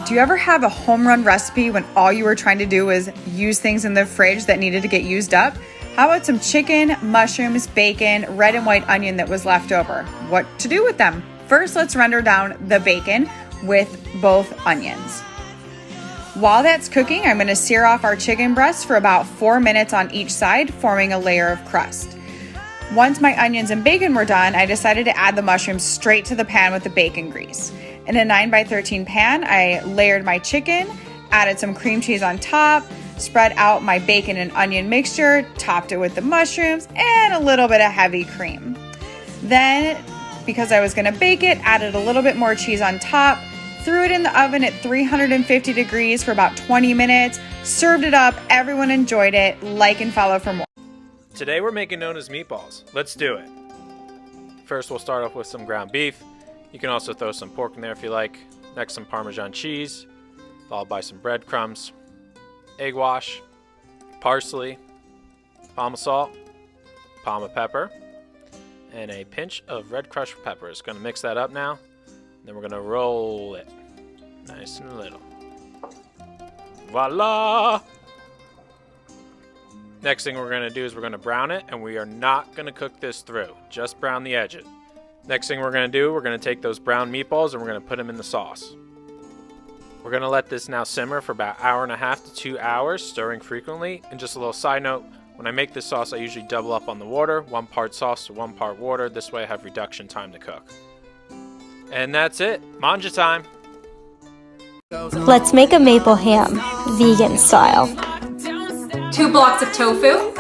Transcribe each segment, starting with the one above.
Do you ever have a home run recipe when all you were trying to do was use things in the fridge that needed to get used up? How about some chicken, mushrooms, bacon, red and white onion that was left over? What to do with them? First, let's render down the bacon with both onions. While that's cooking, I'm going to sear off our chicken breasts for about 4 minutes on each side, forming a layer of crust. Once my onions and bacon were done, I decided to add the mushrooms straight to the pan with the bacon grease. In a 9x13 pan, I layered my chicken, added some cream cheese on top, spread out my bacon and onion mixture, topped it with the mushrooms, and a little bit of heavy cream. Then, because I was going to bake it, added a little bit more cheese on top, threw it in the oven at 350 degrees for about 20 minutes, served it up, everyone enjoyed it. Like and follow for more. Today we're making known as meatballs. Let's do it. First we'll start off with some ground beef. You can also throw some pork in there if you like. Next some Parmesan cheese, followed by some breadcrumbs, egg wash, parsley, palm of salt, palm of pepper, and a pinch of red crushed peppers. Gonna mix that up now. Then we're gonna roll it nice and little. Voila! Next thing we're gonna do is we're gonna brown it, and we are not gonna cook this through, just brown the edges. Next thing we're gonna do, we're gonna take those brown meatballs and we're gonna put them in the sauce. We're gonna let this now simmer for about 1.5 to 2 hours, stirring frequently. And just a little side note, when I make this sauce, I usually double up on the water, 1 part sauce to 1 part water. This way I have reduction time to cook. And that's it, manja time. Let's make a maple ham, vegan style. 2 blocks of tofu,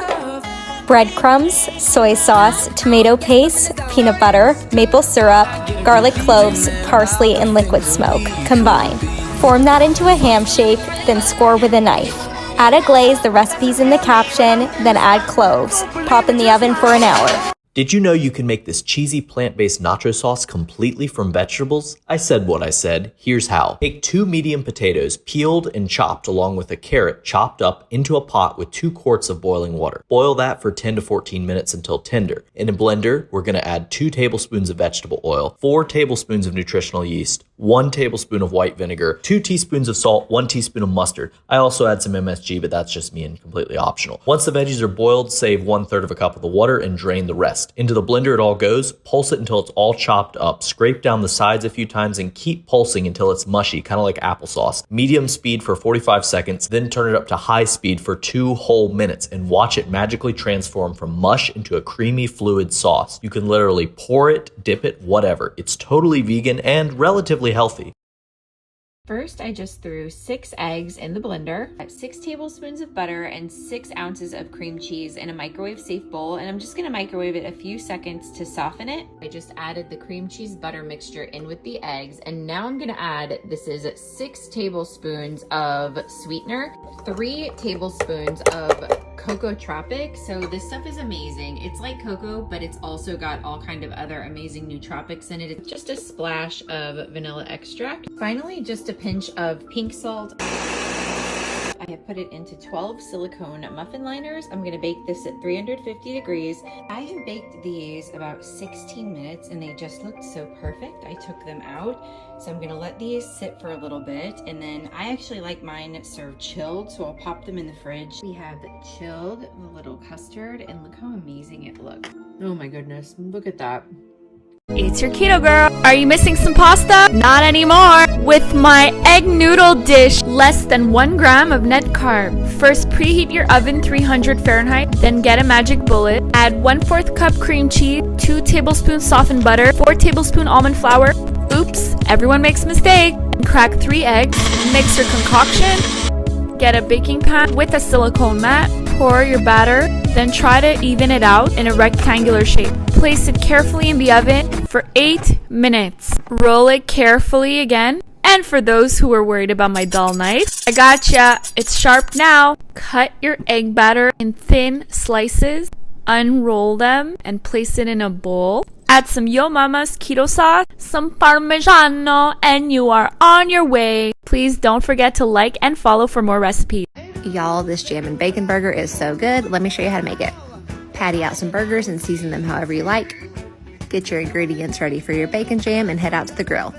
Breadcrumbs, soy sauce, tomato paste, peanut butter, maple syrup, garlic cloves, parsley, and liquid smoke. Combine. Form that into a ham shape, then score with a knife. Add a glaze, the recipe's in the caption, then add cloves. Pop in the oven for an hour. Did you know you can make this cheesy plant-based nacho sauce completely from vegetables? I said what I said. Here's how. Take 2 medium potatoes, peeled and chopped, along with a carrot chopped up, into a pot with 2 quarts of boiling water. Boil that for 10 to 14 minutes until tender. In a blender, we're going to add 2 tablespoons of vegetable oil, 4 tablespoons of nutritional yeast, 1 tablespoon of white vinegar, 2 teaspoons of salt, 1 teaspoon of mustard. I also add some MSG, but that's just me and completely optional. Once the veggies are boiled, save 1/3 of a cup of the water and drain the rest. Into the blender it all goes, pulse it until it's all chopped up, scrape down the sides a few times and keep pulsing until it's mushy, kind of like applesauce. Medium speed for 45 seconds, then turn it up to high speed for 2 whole minutes and watch it magically transform from mush into a creamy fluid sauce. You can literally pour it, dip it, whatever. It's totally vegan and relatively healthy. First, I just threw 6 eggs in the blender, 6 tablespoons of butter, and 6 ounces of cream cheese in a microwave-safe bowl, and I'm just gonna microwave it a few seconds to soften it. I just added the cream cheese butter mixture in with the eggs, and now I'm gonna add, this is 6 tablespoons of sweetener, 3 tablespoons of Cocoa Tropic. So this stuff is amazing. It's like cocoa, but it's also got all kind of other amazing nootropics in it. It's just a splash of vanilla extract. Finally, just a pinch of pink salt. I have put it into 12 silicone muffin liners. I'm gonna bake this at 350 degrees. I have baked these about 16 minutes and they just looked so perfect. I took them out. So I'm gonna let these sit for a little bit, and then I actually like mine served chilled, so I'll pop them in the fridge. We have chilled the little custard, and look how amazing it looks. Oh my goodness, look at that. It's your keto girl. Are you missing some pasta? Not anymore. With my egg noodle dish, less than 1 gram of net carb. First, preheat your oven 300 Fahrenheit, then get a magic bullet. Add 1/4 cup cream cheese, 2 tablespoons softened butter, 4 tablespoons almond flour. Oops, everyone makes a mistake. Crack 3 eggs, mix your concoction. Get a baking pan with a silicone mat. Pour your batter, then try to even it out in a rectangular shape. Place it carefully in the oven for 8 minutes. Roll it carefully again. And for those who are worried about my dull knife, I gotcha. It's sharp now. Cut your egg batter in thin slices. Unroll them and place it in a bowl. Add some Yo Mama's keto sauce, some Parmigiano, and you are on your way. Please don't forget to like and follow for more recipes. Y'all, this jam and bacon burger is so good. Let me show you how to make it. Patty out some burgers and season them however you like. Get your ingredients ready for your bacon jam and head out to the grill.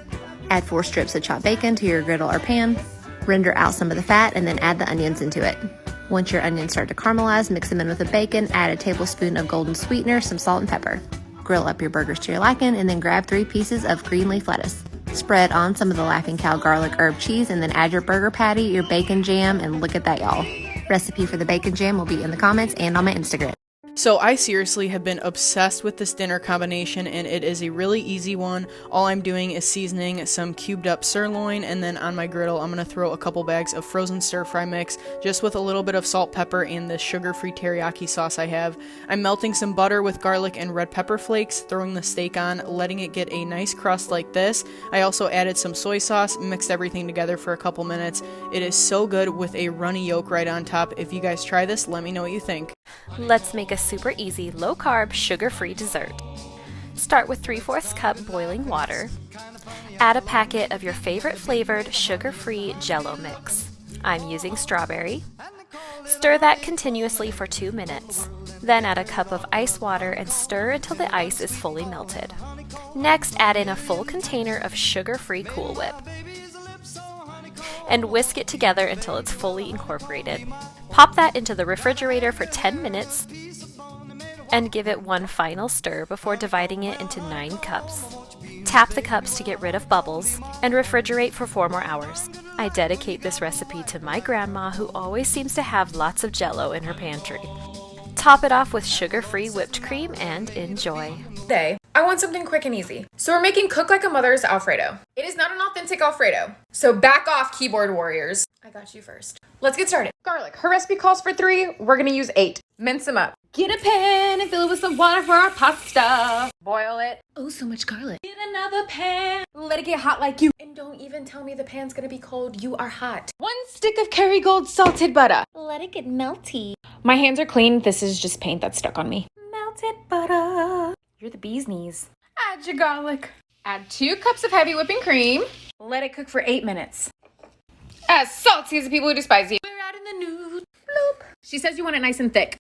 Add 4 strips of chopped bacon to your griddle or pan. Render out some of the fat and then add the onions into it. Once your onions start to caramelize, mix them in with the bacon, add a tablespoon of golden sweetener, some salt and pepper. Grill up your burgers to your liking and then grab 3 pieces of green leaf lettuce. Spread on some of the Laughing Cow garlic herb cheese and then add your burger patty, your bacon jam, and look at that, y'all. Recipe for the bacon jam will be in the comments and on my Instagram. So I seriously have been obsessed with this dinner combination, and it is a really easy one. All I'm doing is seasoning some cubed up sirloin, and then on my griddle I'm going to throw a couple bags of frozen stir fry mix just with a little bit of salt, pepper, and the sugar-free teriyaki sauce I have. I'm melting some butter with garlic and red pepper flakes, throwing the steak on, letting it get a nice crust like this. I also added some soy sauce, mixed everything together for a couple minutes. It is so good with a runny yolk right on top. If you guys try this, let me know what you think. Let's make a super easy, low-carb, sugar-free dessert. Start with 3/4 cup boiling water. Add a packet of your favorite flavored, sugar-free Jell-O mix. I'm using strawberry. Stir that continuously for 2 minutes. Then add a cup of ice water and stir until the ice is fully melted. Next, add in a full container of sugar-free Cool Whip and whisk it together until it's fully incorporated. Pop that into the refrigerator for 10 minutes and give it one final stir before dividing it into 9 cups. Tap the cups to get rid of bubbles and refrigerate for 4 more hours. I dedicate this recipe to my grandma, who always seems to have lots of Jell-O in her pantry. Top it off with sugar-free whipped cream and enjoy. Today, I want something quick and easy. So we're making Cook Like a Mother's Alfredo. It is not an authentic Alfredo, so back off, keyboard warriors. I got you first. Let's get started. Garlic. Her recipe calls for 3. We're gonna use 8. Mince them up. Get a pan and fill it with some water for our pasta. Boil it. Oh, so much garlic. Get another pan. Let it get hot like you. And don't even tell me the pan's gonna be cold. You are hot. 1 stick of Kerrygold salted butter. Let it get melty. My hands are clean. This is just paint that's stuck on me. Melted butter. You're the bee's knees. Add your garlic. Add 2 cups of heavy whipping cream. Let it cook for 8 minutes. As salty as the people who despise you. We're adding the new bloop. She says you want it nice and thick.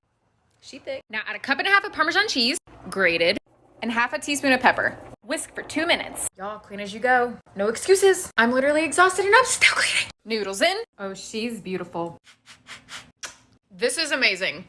She thick. Now add a 1.5 cups of Parmesan cheese, grated, and 1/2 teaspoon of pepper. Whisk for 2 minutes. Y'all clean as you go. No excuses. I'm literally exhausted and I'm still cleaning. Noodles in. Oh, she's beautiful. This is amazing.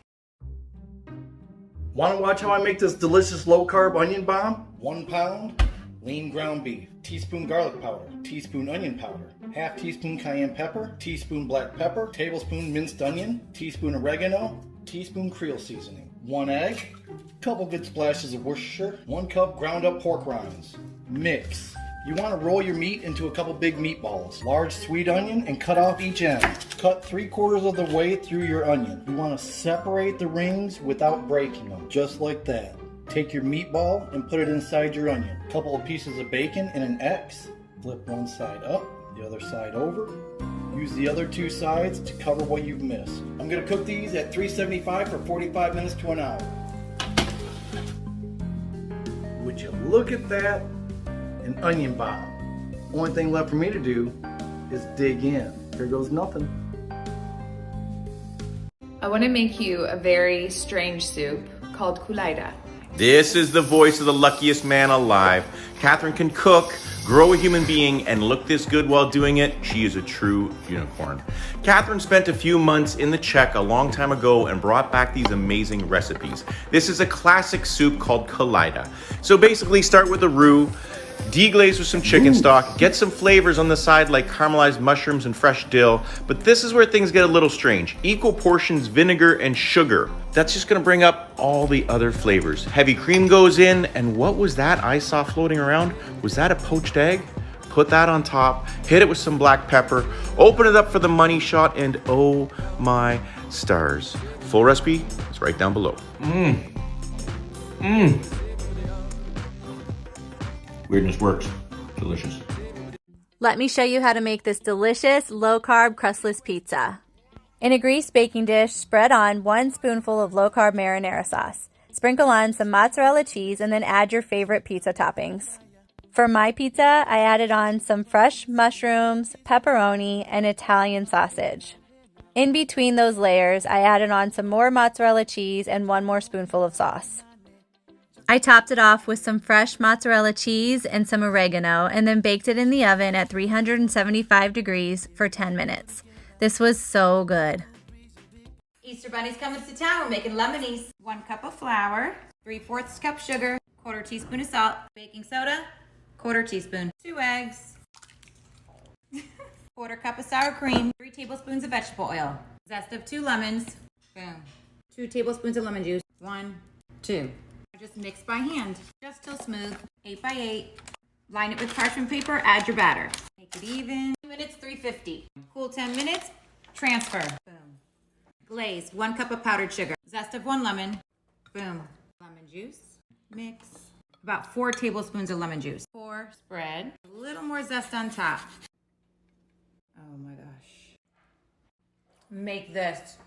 Want to watch how I make this delicious low-carb onion bomb? 1 pound lean ground beef, teaspoon garlic powder, teaspoon onion powder, 1/2 teaspoon cayenne pepper, teaspoon black pepper, tablespoon minced onion, teaspoon oregano, teaspoon Creole seasoning, 1 egg, couple good splashes of Worcestershire, 1 cup ground up pork rinds. Mix. You want to roll your meat into a couple big meatballs. Large sweet onion and cut off each end. Cut 3/4 of the way through your onion. You want to separate the rings without breaking them, just like that. Take your meatball and put it inside your onion. Couple of pieces of bacon in an X. Flip one side up, the other side over. Use the other 2 sides to cover what you've missed. I'm going to cook these at 375 for 45 minutes to an hour. Would you look at that? An onion bomb. Only thing left for me to do is dig in. Here goes nothing. I want to make you a very strange soup called kulaida. This is the voice of the luckiest man alive. Catherine can cook, grow a human being, and look this good while doing it. She is a true unicorn. Catherine spent a few months in the Czech a long time ago and brought back these amazing recipes. This is a classic soup called kulaida. So basically start with a roux, deglaze with some chicken stock, get some flavors on the side like caramelized mushrooms and fresh dill, but this is where things get a little strange. Equal portions vinegar and sugar. That's just gonna bring up all the other flavors. Heavy cream goes in, and what was that I saw floating around? Was that a poached egg? Put that on top, hit it with some black pepper, open it up for the money shot, and oh my stars. Full recipe is right down below. Weirdness works. Delicious. Let me show you how to make this delicious, low-carb, crustless pizza. In a greased baking dish, spread on 1 spoonful of low-carb marinara sauce. Sprinkle on some mozzarella cheese and then add your favorite pizza toppings. For my pizza, I added on some fresh mushrooms, pepperoni, and Italian sausage. In between those layers, I added on some more mozzarella cheese and 1 more spoonful of sauce. I topped it off with some fresh mozzarella cheese and some oregano and then baked it in the oven at 375 degrees for 10 minutes. This was so good. Easter Bunny's coming to town. We're making lemonies. 1 cup of flour, 3/4 cup sugar, 1/4 teaspoon of salt, baking soda, 1/4 teaspoon, 2 eggs, 1/4 cup of sour cream, 3 tablespoons of vegetable oil, zest of 2 lemons, boom, 2 tablespoons of lemon juice, 1, 2. Just mix by hand, just till smooth, 8 by 8. Line it with parchment paper, add your batter. Make it even. 2 minutes, 350. Cool 10 minutes, transfer. Boom. Glaze, 1 cup of powdered sugar. Zest of 1 lemon. Boom. Lemon juice. Mix. About 4 tablespoons of lemon juice. Pour, spread. A little more zest on top. Oh my gosh. Make this